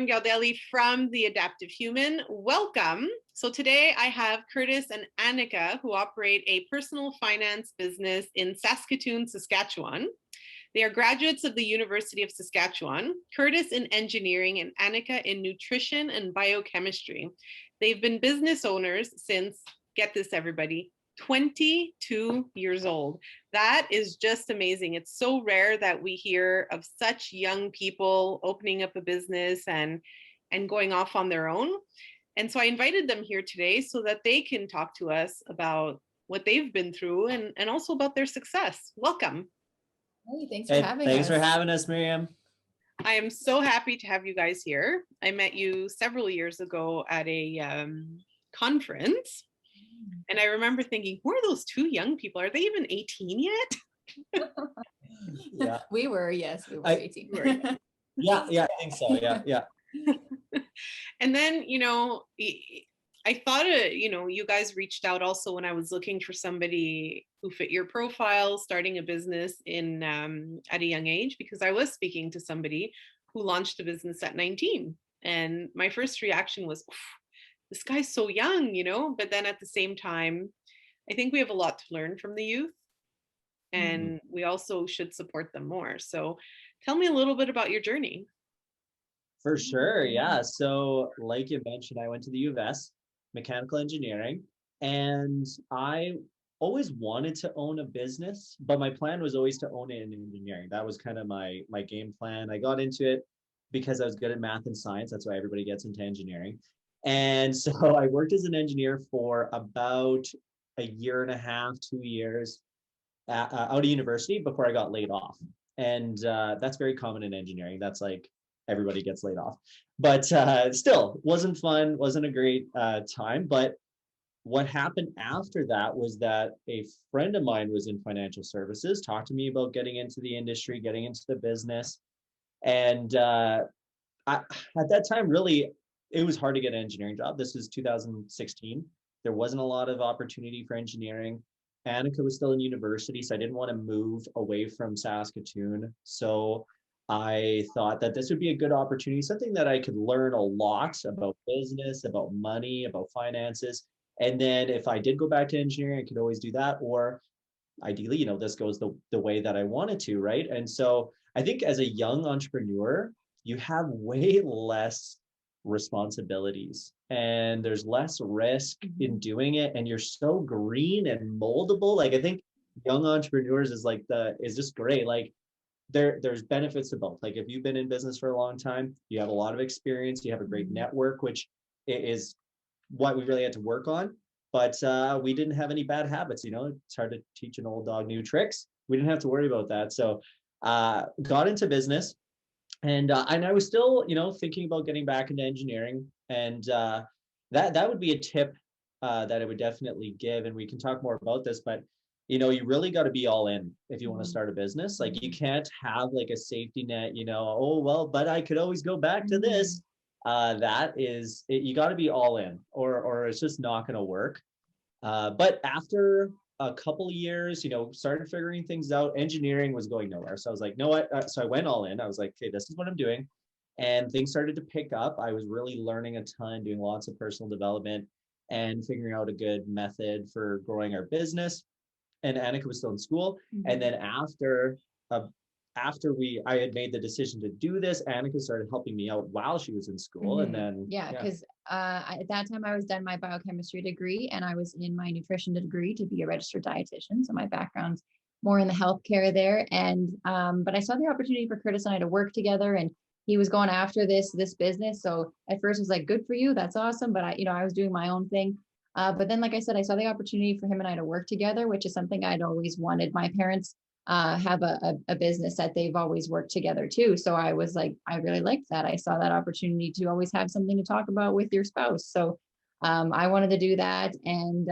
Miriam Gaudelli from the Adaptive Human. Welcome. So today I have Curtis and Annika, who operate a personal finance business in Saskatoon, Saskatchewan. They are graduates of the University of Saskatchewan, Curtis in Engineering and Annika in Nutrition and Biochemistry. They've been business owners since, get this everybody, 22 years old. That is just amazing. It's so rare that we hear of such young people opening up a business and going off on their own. And so I invited them here today so that they can talk to us about what they've been through and also about their success. Welcome. Hey, thanks for having us. Thanks for having us, Miriam. I am so happy to have you guys here. I met you several years ago at a conference. And I remember thinking, who are those two young people? Are they even 18 yet? Yeah. We were 18. Yeah, I think so. Yeah. And then, I thought, you guys reached out also when I was looking for somebody who fit your profile, starting a business at a young age, because I was speaking to somebody who launched a business at 19. And my first reaction was, this guy's so young, but then at the same time, I think we have a lot to learn from the youth, and we also should support them more. So tell me a little bit about your journey. For sure. Yeah. So like you mentioned, I went to the U of S, mechanical engineering, and I always wanted to own a business, but my plan was always to own it in engineering. That was kind of my game plan. I got into it because I was good at math and science. That's why everybody gets into engineering. And so I worked as an engineer for about a year and a half, 2 years out of university before I got laid off. And that's very common in engineering. That's like everybody gets laid off. But still, wasn't fun, wasn't a great time. But what happened after that was that a friend of mine was in financial services, talked to me about getting into the industry, getting into the business. And at that time, really, it was hard to get an engineering job. This was 2016. There wasn't a lot of opportunity for engineering. Annika was still in university, so I didn't want to move away from Saskatoon. So I thought that this would be a good opportunity, something that I could learn a lot about business, about money, about finances. And then if I did go back to engineering, I could always do that. Or ideally, this goes the way that I wanted to, right? And so I think as a young entrepreneur, you have way less responsibilities and there's less risk in doing it, and you're so green and moldable. Like I think young entrepreneurs is just great. Like there's benefits to both. Like if you've been in business for a long time, you have a lot of experience, you have a great network, which is what we really had to work on. But we didn't have any bad habits. It's hard to teach an old dog new tricks. We didn't have to worry about that. So got into business. And I was still, thinking about getting back into engineering, and that would be a tip that I would definitely give. And we can talk more about this, but you really got to be all in if you want to start a business. Like you can't have like a safety net. Oh well, but I could always go back to this. You got to be all in, or it's just not going to work. But after a couple of years, started figuring things out. Engineering was going nowhere. So I was like, no, what? So I went all in. I was like, okay, this is what I'm doing. And things started to pick up. I was really learning a ton, doing lots of personal development and figuring out a good method for growing our business. And Annika was still in school. And then after I had made the decision to do this, Annika started helping me out while she was in school. And then because at that time I was done my biochemistry degree and I was in my nutrition degree to be a registered dietitian. So my background's more in the healthcare there. And but I saw the opportunity for Curtis and I to work together, and he was going after this business. So at first I was like, good for you, that's awesome. But I was doing my own thing. But then, like I said, I saw the opportunity for him and I to work together, which is something I'd always wanted. My parents have a business that they've always worked together too. So I was like, I really liked that. I saw that opportunity to always have something to talk about with your spouse. So I wanted to do that and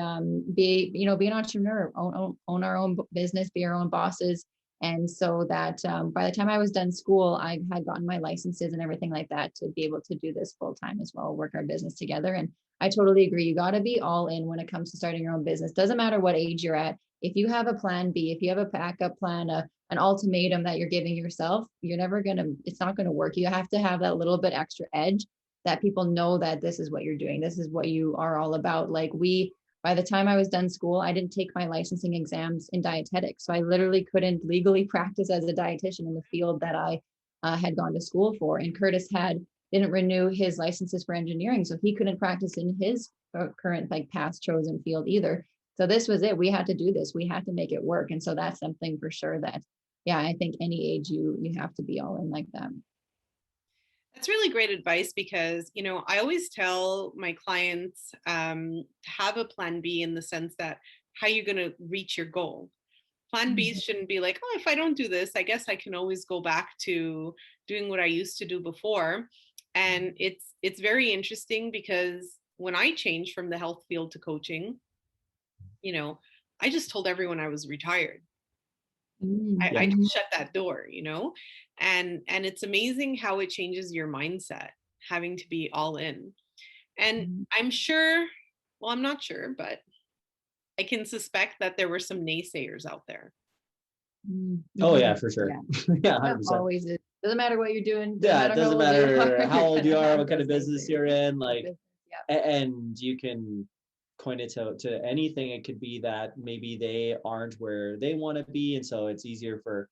be an entrepreneur, own our own business, be our own bosses. And so that by the time I was done school, I had gotten my licenses and everything like that to be able to do this full time as well, work our business together. And I totally agree. You got to be all in when it comes to starting your own business. Doesn't matter what age you're at. If you have a plan B, if you have a backup plan, a an ultimatum that you're giving yourself, it's not going to work. You have to have that little bit extra edge that people know that this is what you're doing. This is what you are all about. Like by the time I was done school, I didn't take my licensing exams in dietetics. So I literally couldn't legally practice as a dietitian in the field that I had gone to school for. And Curtis didn't renew his licenses for engineering. So he couldn't practice in his current past chosen field either. So this was it. We had to do this. We had to make it work. And so that's something for sure that, yeah, I think any age you have to be all in like that. That's really great advice because, I always tell my clients to have a plan B in the sense that how you're going to reach your goal. Plan B shouldn't be like, oh, if I don't do this, I guess I can always go back to doing what I used to do before. And it's very interesting because when I changed from the health field to coaching, I just told everyone I was retired. I just shut that door, and it's amazing how it changes your mindset, having to be all in. And I'm sure, well, I'm not sure, but I can suspect that there were some naysayers out there. Oh yeah, for sure. Yeah, 100%. Always is. Doesn't matter what you're doing. Yeah, it doesn't matter how old you are, what kind of business you're in, and you can coin it to anything. It could be that maybe they aren't where they want to be, and so it's easier for,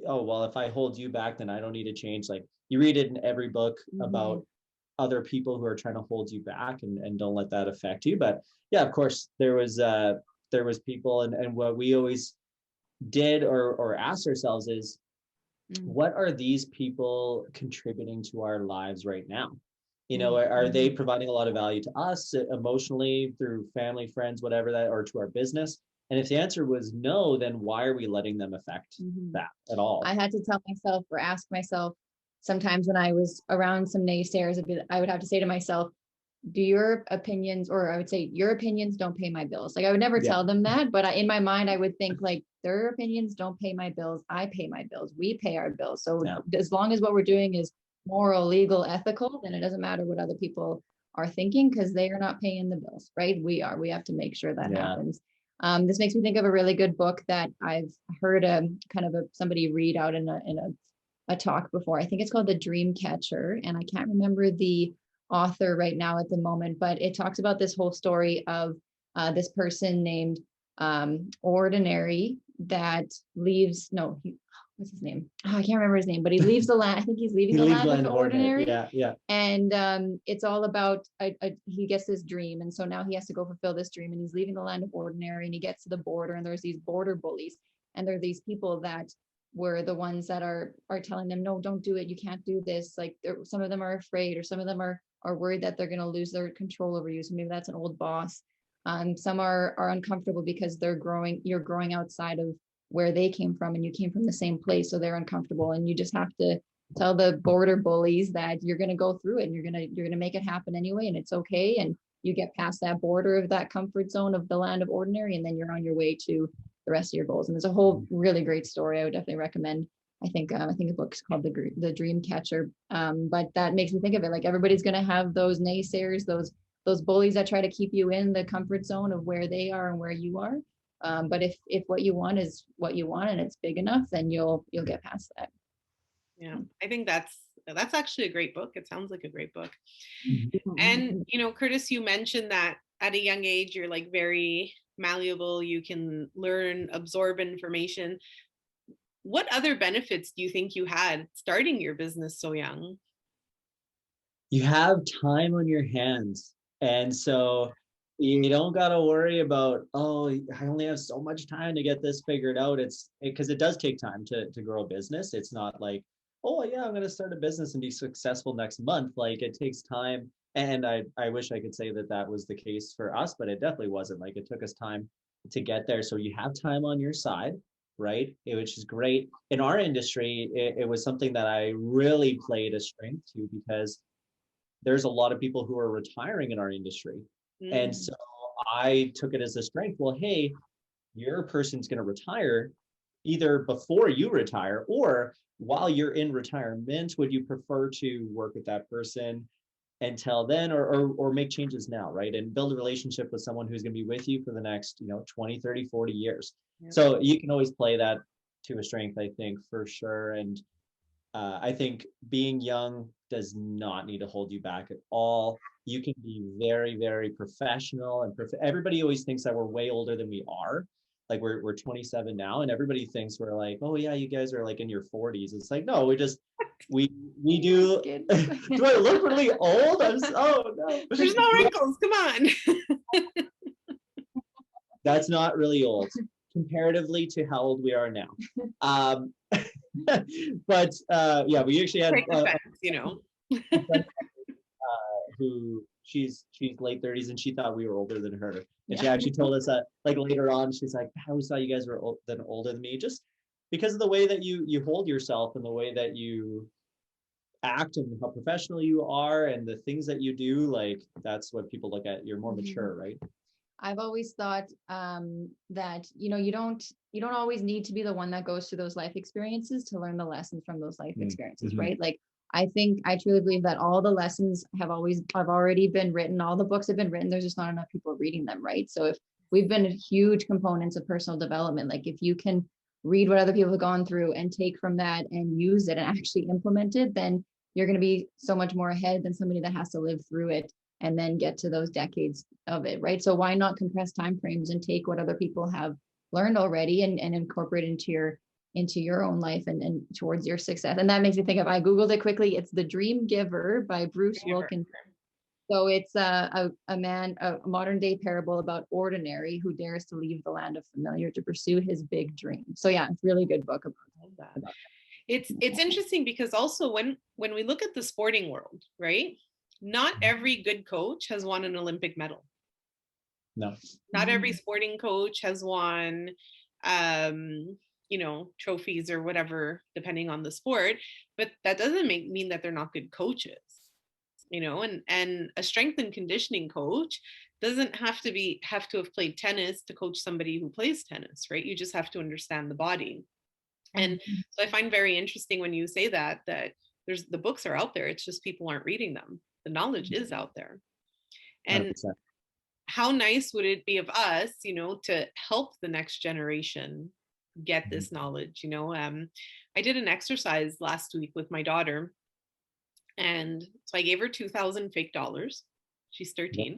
oh well, if I hold you back, then I don't need to change. Like you read it in every book about other people who are trying to hold you back, and don't let that affect you. But yeah, of course there was people, and what we always did or asked ourselves is, what are these people contributing to our lives right now? Are they providing a lot of value to us emotionally through family, friends, whatever that, or to our business? And if the answer was no, then why are we letting them affect that at all? I had to tell myself or ask myself sometimes when I was around some naysayers, I would have to say to myself, do your opinions, or I would say your opinions don't pay my bills. Like I would never tell them that, but in my mind, I would think like their opinions don't pay my bills. I pay my bills. We pay our bills. So as long as what we're doing is moral, legal, ethical, then it doesn't matter what other people are thinking because they are not paying the bills, right? We have to make sure that happens. This makes me think of a really good book that I've heard somebody read out in a talk before. I think it's called The Dream Catcher, and I can't remember the author right now at the moment, but it talks about this whole story of this person named Ordinary that leaves, what's his name? Oh, I can't remember his name, but he leaves the land. I think he's leaving the land of Ordinary. Yeah. And it's all about, he gets this dream. And so now he has to go fulfill this dream, and he's leaving the land of Ordinary, and he gets to the border, and there's these border bullies. And there are these people that were the ones that are telling them, no, don't do it. You can't do this. Like some of them are afraid, or some of them are worried that they're going to lose their control over you. So maybe that's an old boss. Some are uncomfortable because you're growing outside of where they came from, and you came from the same place. So they're uncomfortable, and you just have to tell the border bullies that you're going to go through it, and you're going to make it happen anyway. And it's okay. And you get past that border of that comfort zone of the land of Ordinary, and then you're on your way to the rest of your goals. And there's a whole really great story. I would definitely recommend. I think the book's called The Dream Catcher. But that makes me think of it like everybody's going to have those naysayers, those bullies that try to keep you in the comfort zone of where they are and where you are. But if what you want is what you want and it's big enough, then you'll get past that. Yeah, I think that's actually a great book. It sounds like a great book. And Curtis, you mentioned that at a young age you're like very malleable. You can learn, absorb information. What other benefits do you think you had starting your business so young? You have time on your hands. And so you don't got to worry about, oh, I only have so much time to get this figured out. Because it does take time to grow a business. It's not like, oh yeah, I'm going to start a business and be successful next month. Like it takes time. And I wish I could say that was the case for us, but it definitely wasn't. Like it took us time to get there. So you have time on your side, right? Which is great. In our industry, it was something that I really played a strength to, because there's a lot of people who are retiring in our industry. And so I took it as a strength. Well, hey, your person's going to retire either before you retire or while you're in retirement. Would you prefer to work with that person until then, or make changes now, right? And build a relationship with someone who's going to be with you for the next 20, 30, 40 years. So you can always play that to a strength, I think, for sure. And I think being young does not need to hold you back at all. You can be very, very professional and everybody always thinks that we're way older than we are. Like we're 27 now, and everybody thinks we're like, oh yeah, you guys are like in your 40s. It's like, no, we do. Do I look really old? Oh no. There's no wrinkles. Come on. That's not really old comparatively to how old we are now. But yeah, we actually had who she's late 30s, and she thought we were older than her. And she actually told us that like later on, she's like, I always thought you guys were older than me, just because of the way that you hold yourself and the way that you act and how professional you are and the things that you do. Like that's what people look at. You're more mature, right? I've always thought that, you don't always need to be the one that goes through those life experiences to learn the lessons from those life experiences, right? Like, I truly believe that all the lessons have already been written. All the books have been written. There's just not enough people reading them, right? So if we've been huge components of personal development, like if you can read what other people have gone through and take from that and use it and actually implement it, then you're going to be so much more ahead than somebody that has to live through it and then get to those decades of it, right? So why not compress timeframes and take what other people have learned already and incorporate into your own life and towards your success? And that makes me think of, I Googled it quickly. It's The Dream Giver by Bruce Wilkinson. So it's a modern day parable about ordinary who dares to leave the land of familiar to pursue his big dream. So yeah, it's a really good book about that. It's interesting because also when we look at the sporting world, right? Not every good coach has won an Olympic medal. No. Not every sporting coach has won, trophies or whatever, depending on the sport. But that doesn't mean that they're not good coaches, and a strength and conditioning coach doesn't have to have played tennis to coach somebody who plays tennis, right? You just have to understand the body. And so I find very interesting when you say that the books are out there. It's just people aren't reading them. The knowledge is out there. And 100%. How nice would it be of us, to help the next generation get this knowledge? I did an exercise last week with my daughter, and so I gave her 2,000 fake dollars. She's 13.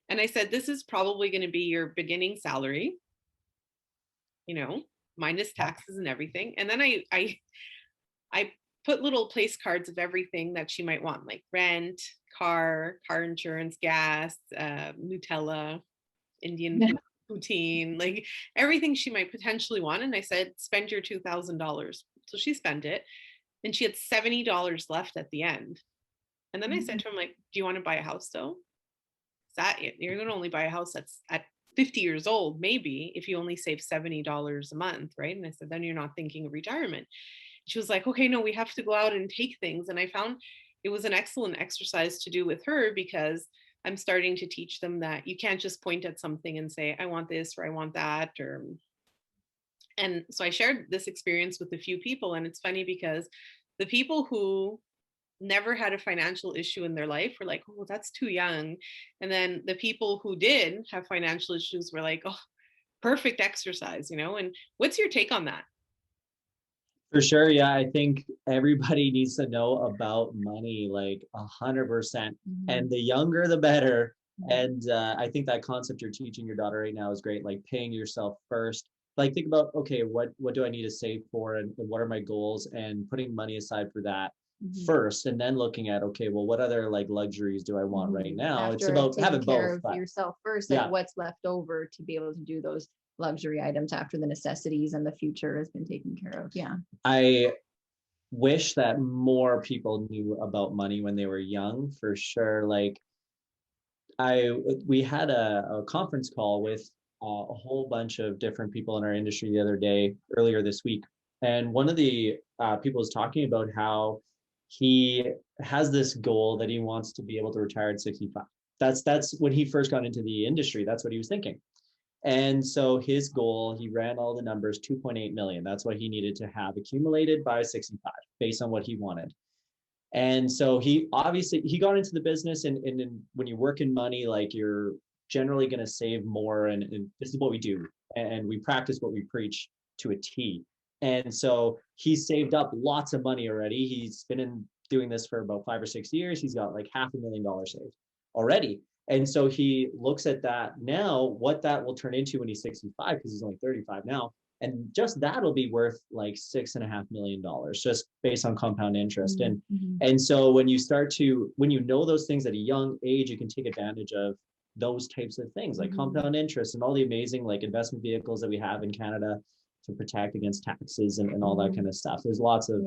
And I said, this is probably going to be your beginning salary, minus taxes and everything. And then I put little place cards of everything that she might want, like rent, car insurance, gas, Nutella, Indian poutine, like everything she might potentially want. And I said, spend your $2,000. So she spent it, and she had $70 left at the end. And then I said to him, like, do you want to buy a house though? You're going to only buy a house that's at 50 years old, maybe, if you only save $70 a month, right? And I said, then you're not thinking of retirement. She was like, okay, no, we have to go out and take things. And I found it was an excellent exercise to do with her, because I'm starting to teach them that you can't just point at something and say, I want this or I want that. And so I shared this experience with a few people. And it's funny because the people who never had a financial issue in their life were like, oh, that's too young. And then the people who did have financial issues were like, oh, perfect exercise, And what's your take on that? For sure. Yeah. I think everybody needs to know about money, like 100%. And the younger, the better. And I think that concept you're teaching your daughter right now is great. Like paying yourself first. Like think about, okay, what do I need to save for, and what are my goals, and putting money aside for that first, and then looking at, okay, well, what other like luxuries do I want right now? After it's about having care both of yourself first, and what's left over to be able to do those luxury items after the necessities and the future has been taken care of. Yeah. I wish that more people knew about money when they were young, for sure. Like we had a conference call with a whole bunch of different people in our industry the other day, earlier this week. And one of the people was talking about how he has this goal that he wants to be able to retire at 65. That's when he first got into the industry. That's what he was thinking. And so his goal, he ran all the numbers, 2.8 million. That's what he needed to have accumulated by 65 based on what he wanted. And so he got into the business, and when you work in money, like you're generally going to save more. And this is what we do. And we practice what we preach to a T. And so he's saved up lots of money already. He's been doing this for about 5 or 6 years. He's got like $500,000 saved already. And so he looks at that now, what that will turn into when he's 65, because he's only 35 now. And just that'll be worth like $6.5 million just based on compound interest. And so when you know those things at a young age, you can take advantage of those types of things like compound interest and all the amazing like investment vehicles that we have in Canada to protect against taxes and all that kind of stuff. There's lots of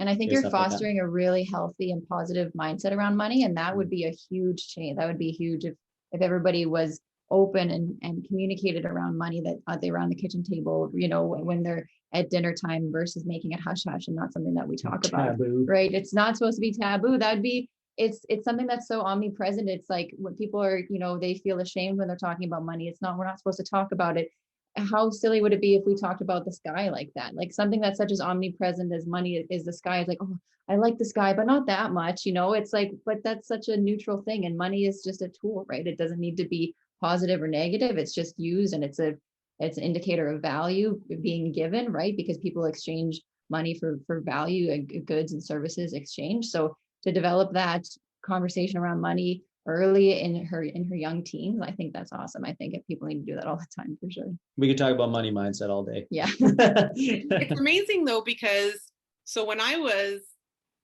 and I think you're fostering a really healthy and positive mindset around money, and that would be a huge change. That would be huge if everybody was open and communicated around money, that they around the kitchen table, you know, when they're at dinner time, versus making it hush hush and not something that we talk about, right? It's not supposed to be taboo. That would be, it's something that's so omnipresent. It's like when people are, you know, they feel ashamed when they're talking about money. It's not, we're not supposed to talk about it. How silly would it be if we talked about the sky like that? Like something that's such as omnipresent as money is the sky. It's like, oh, I like the sky, but not that much, you know. It's like, but that's such a neutral thing, and money is just a tool, right? It doesn't need to be positive or negative. It's just used, and it's an indicator of value being given, right? Because people exchange money for value and goods and services exchange. So to develop that conversation around money early in her young teens, I think that's awesome. I think if people need to do that all the time, for sure. We could talk about money mindset all day. Yeah. It's amazing though, because so when I was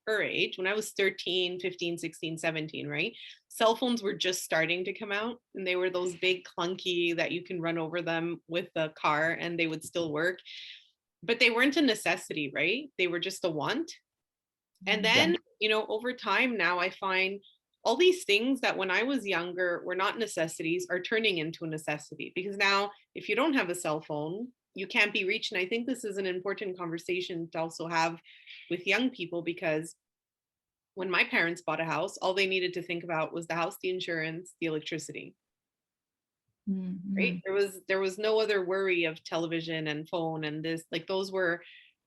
her age, when I was 13, 15, 16, 17, right? Cell phones were just starting to come out, and they were those big clunky that you can run over them with the car and they would still work, but they weren't a necessity, right? They were just a want. And then, you know, over time now I find all these things that when I was younger were not necessities are turning into a necessity, because now if you don't have a cell phone, you can't be reached. And I think this is an important conversation to also have with young people, because when my parents bought a house, all they needed to think about was the house, the insurance, the electricity. Right? There was no other worry of television and phone and this, like those were,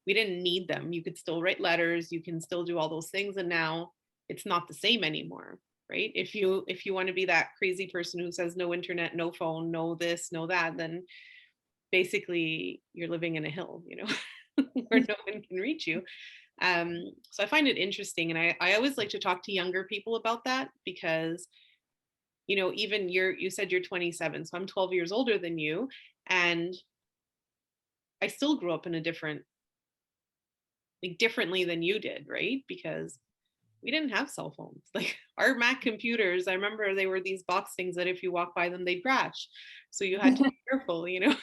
we didn't need them. You could still write letters, you can still do all those things. And now it's not the same anymore, right? If you want to be that crazy person who says no internet, no phone, no this, no that, then basically you're living in a hill, you know, where no one can reach you. So I find it interesting. And I always like to talk to younger people about that, because, you know, even you said you're 27, so I'm 12 years older than you. And I still grew up in a differently than you did, right? Because we didn't have cell phones. Like our Mac computers, I remember they were these box things that if you walk by them, they'd crash. So you had to be careful, you know?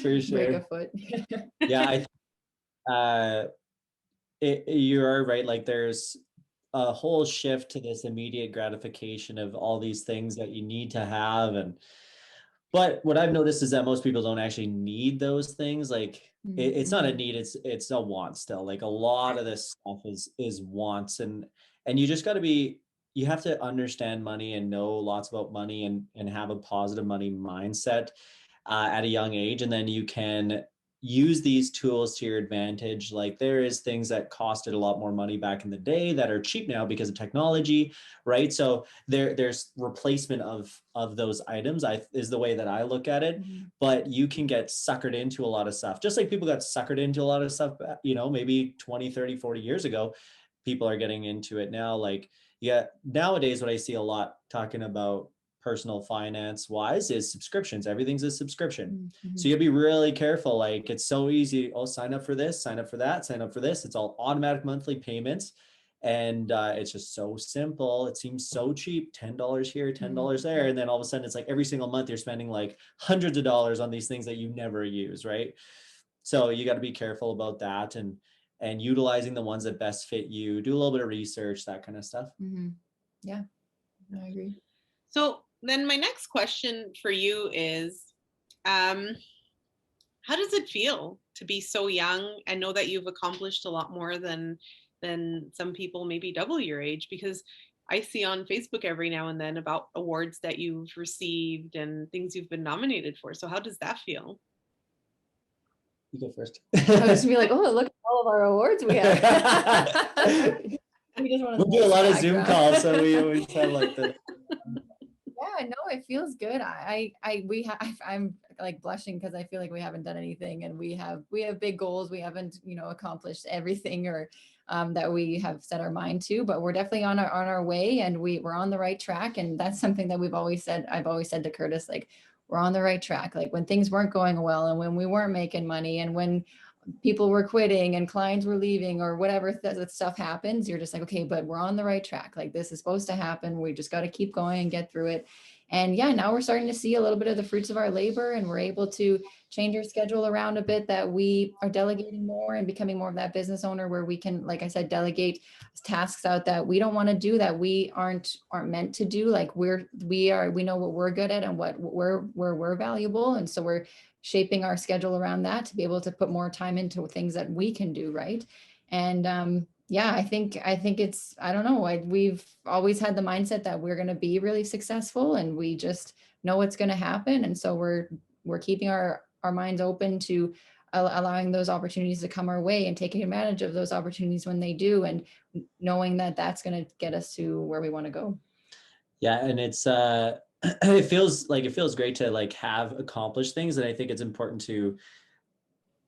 For sure. Break a foot. Yeah, you're right. Like there's a whole shift to this immediate gratification of all these things that you need to have. But what I've noticed is that most people don't actually need those things. Like it's not a need, it's a want still. Like a lot of this stuff is wants, and you just got to you have to understand money and know lots about money and have a positive money mindset at a young age. And then you can use these tools to your advantage. Like there is things that costed a lot more money back in the day that are cheap now because of technology, right? So there's replacement of those items is the way that I look at it. But you can get suckered into a lot of stuff, just like people got suckered into a lot of stuff, you know, maybe 20, 30, 40 years ago. People are getting into it now. Like, yeah, nowadays what I see a lot talking about personal finance wise is subscriptions. Everything's a subscription. So you'll be really careful. Like it's so easy. Oh, sign up for this, sign up for that, sign up for this. It's all automatic monthly payments. And it's just so simple. It seems so cheap, $10 here, $10 there. And then all of a sudden it's like every single month you're spending like hundreds of dollars on these things that you never use, right? So you got to be careful about that and utilizing the ones that best fit you. Do a little bit of research, that kind of stuff. Yeah, I agree. So then my next question for you is, how does it feel to be so young and know that you've accomplished a lot more than some people maybe double your age? Because I see on Facebook every now and then about awards that you've received and things you've been nominated for. So how does that feel? You go first. I was gonna be like, oh, look at all of our awards we have. We do a lot of Zoom calls, so we always have like the. Yeah, no, it feels good. I'm like blushing because I feel like we haven't done anything, and we have big goals. We haven't, accomplished everything or that we have set our mind to, but we're definitely on our way, and we're on the right track. And that's something that I've always said to Curtis, like, we're on the right track. Like when things weren't going well and when we weren't making money and when people were quitting and clients were leaving or whatever that stuff happens, you're just like, okay, but we're on the right track. Like this is supposed to happen. We just got to keep going and get through it. And yeah, now we're starting to see a little bit of the fruits of our labor, and we're able to change our schedule around a bit, that we are delegating more and becoming more of that business owner where we can, like I said, delegate tasks out that we don't want to do, that we aren't meant to do. Like we know what we're good at and where we're valuable. And so we're shaping our schedule around that to be able to put more time into things that we can do, right? And yeah, I think it's, I don't know, we've always had the mindset that we're going to be really successful, and we just know what's going to happen. And so we're keeping our minds open to allowing those opportunities to come our way and taking advantage of those opportunities when they do, and knowing that that's going to get us to where we want to go. Yeah, and it's it feels great to like have accomplished things, and I think it's important to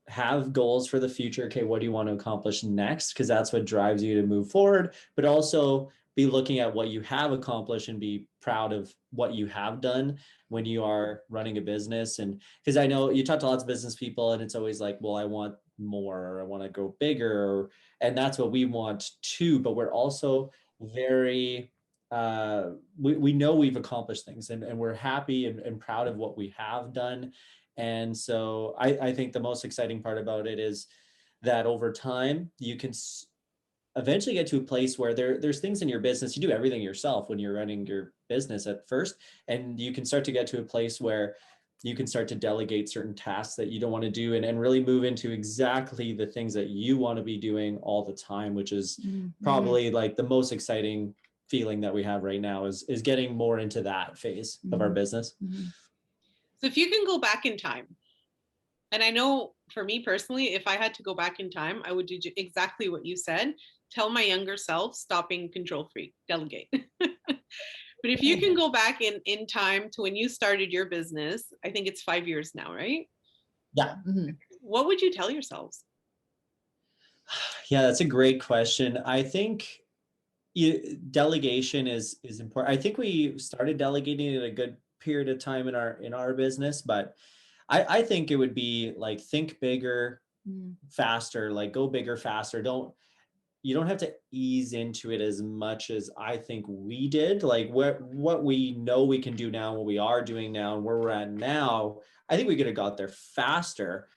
have goals for the future. Okay, what do you want to accomplish next? Because that's what drives you to move forward, but also be looking at what you have accomplished and be proud of what you have done when you are running a business. And because I know you talk to lots of business people and it's always like, well, I want more, or I want to go bigger, and that's what we want too. But we're also very we know we've accomplished things, and we're happy and proud of what we have done. And so I think the most exciting part about it is that over time you can eventually get to a place where there's things in your business. You do everything yourself when you're running your business at first, and you can start to get to a place where you can start to delegate certain tasks that you don't want to do, and really move into exactly the things that you want to be doing all the time, which is probably like the most exciting feeling that we have right now is getting more into that phase of our business. So if you can go back in time, and I know for me personally, if I had to go back in time, I would do exactly what you said. Tell my younger self, stop being control freak, delegate. But if you can go back in time to when you started your business, I think it's 5 years now, right? Yeah. What would you tell yourselves? Yeah, that's a great question. I think delegation is important. I think we started delegating at a good period of time in our business, but I think it would be like, think bigger, faster, like go bigger, faster. You don't have to ease into it as much as I think we did. Like what we know we can do now, what we are doing now, and where we're at now, I think we could have got there faster.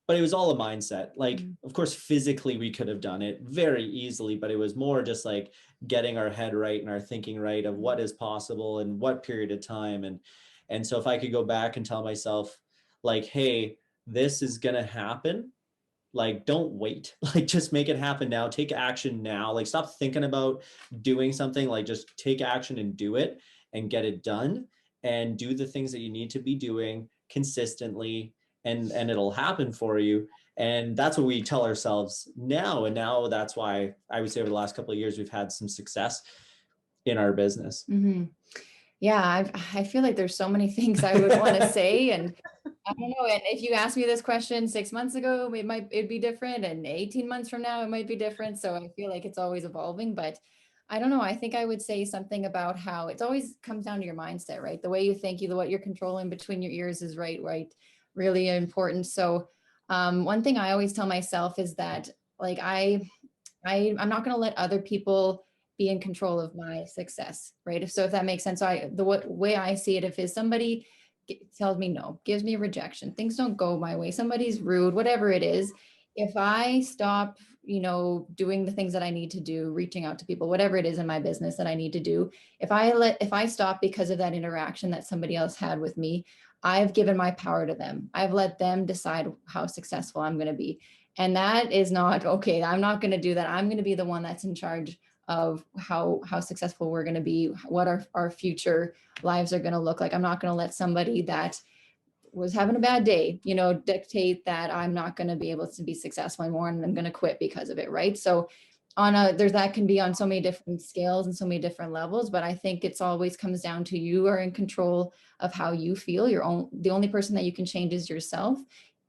But it was all a mindset. Like, of course, physically we could have done it very easily, but it was more just like getting our head right and our thinking right of what is possible and what period of time. And so if I could go back and tell myself like, hey, this is going to happen. Like, don't wait, like just make it happen now, take action now, like stop thinking about doing something, like just take action and do it and get it done, and do the things that you need to be doing consistently, and it'll happen for you. And that's what we tell ourselves now. And now that's why I would say over the last couple of years, we've had some success in our business. Yeah, I feel like there's so many things I would want to say, and I don't know. And if you asked me this question 6 months ago, it'd be different, and 18 months from now, it might be different. So I feel like it's always evolving, but I don't know. I think I would say something about how it always comes down to your mindset, right? The way you think, what you're controlling between your ears is right, really important. So one thing I always tell myself is that like I'm not going to let other people be in control of my success, right? If that makes sense. So the way I see it, if somebody tells me no, gives me rejection, things don't go my way, somebody's rude, whatever it is, if I stop, doing the things that I need to do, reaching out to people, whatever it is in my business that I need to do, if I stop because of that interaction that somebody else had with me, I've given my power to them. I've let them decide how successful I'm going to be. And that is not okay. I'm not going to do that. I'm going to be the one that's in charge of how successful we're going to be, what our future lives are going to look like. I'm not going to let somebody that was having a bad day, dictate that I'm not going to be able to be successful anymore and I'm going to quit because of it. Right. So there's that can be on so many different scales and so many different levels, but I think it's always comes down to you are in control of how you feel. The only person that you can change is yourself.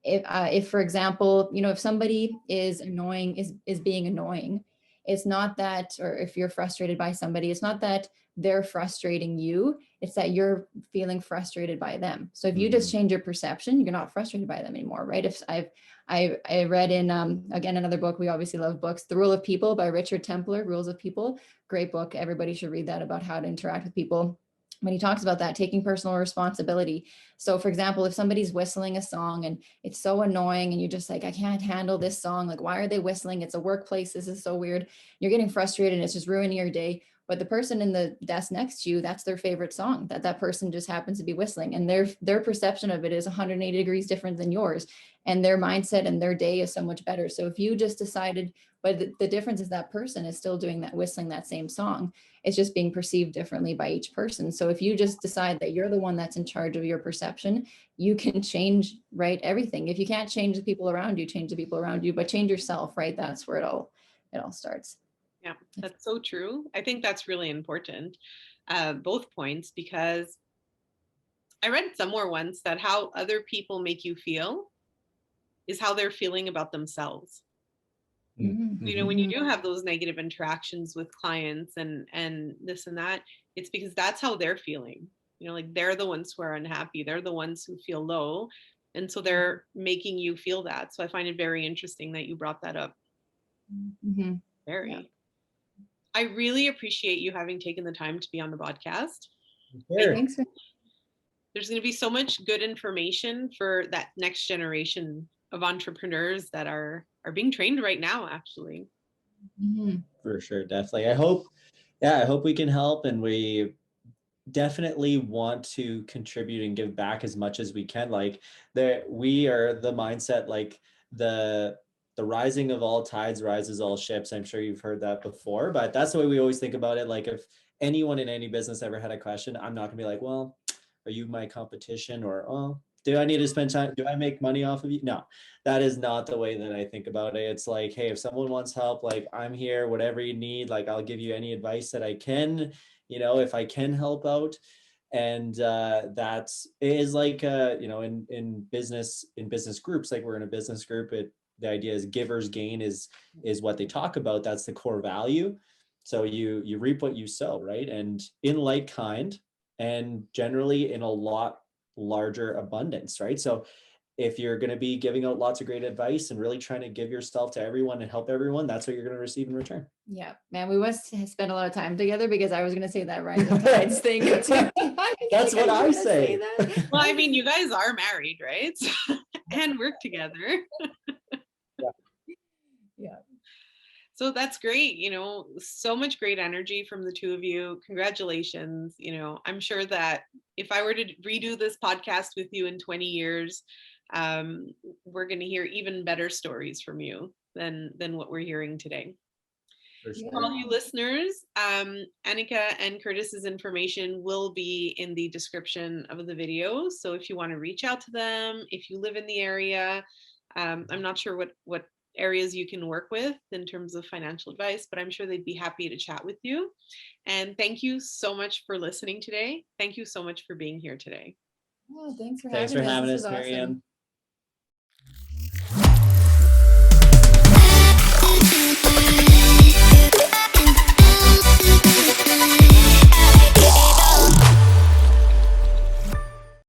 If for example, if somebody is annoying, is being annoying, it's not that, or if you're frustrated by somebody, it's not that they're frustrating you, it's that you're feeling frustrated by them. So if you just change your perception, you're not frustrated by them anymore, right? If I read in, again, another book, we obviously love books, The Rule of People by Richard Templer, Rules of People, great book. Everybody should read that, about how to interact with people. When he talks about that, taking personal responsibility. So for example, if somebody's whistling a song and it's so annoying and you're just like, I can't handle this song. Like, why are they whistling? It's a workplace. This is so weird. You're getting frustrated and it's just ruining your day. But the person in the desk next to you, that's their favorite song that person just happens to be whistling. And their perception of it is 180 degrees different than yours. And their mindset and their day is so much better. So if you just decided, but the difference is that person is still doing that, whistling that same song. It's just being perceived differently by each person. So if you just decide that you're the one that's in charge of your perception, you can change, right, everything. If you can't change the people around you, change the people around you, but change yourself, right? That's where it all starts. Yeah, that's so true. I think that's really important, both points, because I read somewhere once that how other people make you feel is how they're feeling about themselves. Mm-hmm. When you do have those negative interactions with clients and this and that, it's because that's how they're feeling. Like they're the ones who are unhappy. They're the ones who feel low. And so they're making you feel that. So I find it very interesting that you brought that up. Mm-hmm. Very. Yeah. I really appreciate you having taken the time to be on the podcast. Sure. Thanks. There's going to be so much good information for that next generation of entrepreneurs that are being trained right now, actually. Mm-hmm. For sure, definitely. I hope we can help, and we definitely want to contribute and give back as much as we can. Like we are the mindset, like the rising of all tides rises all ships. I'm sure you've heard that before, but that's the way we always think about it. Like if anyone in any business ever had a question, I'm not gonna be like, well, are you my competition? Or, oh, do I need to spend time? Do I make money off of you? No, that is not the way that I think about it. It's like, hey, if someone wants help, like I'm here, whatever you need, like I'll give you any advice that I can, if I can help out. And that is like, in business groups, like we're in a business group, the idea is givers gain is what they talk about. That's the core value. So you reap what you sow, right? And in like kind, and generally in a lot larger abundance, right? So if you're going to be giving out lots of great advice and really trying to give yourself to everyone and help everyone, that's what you're going to receive in return. Yeah, man, we must spend a lot of time together, because I was going to say that rising tides thing too. That's what I say. Well, I mean, you guys are married, right? And work together. Yeah. So that's great. So much great energy from the two of you. Congratulations. I'm sure that if I were to redo this podcast with you in 20 years, we're going to hear even better stories from you than what we're hearing today. For sure. For all you listeners, Annika and Curtis's information will be in the description of the video. So if you want to reach out to them, if you live in the area, I'm not sure what areas you can work with in terms of financial advice, but I'm sure they'd be happy to chat with you. And thank you so much for listening today. Thank you so much for being here today. Oh, thanks for having us, Miriam.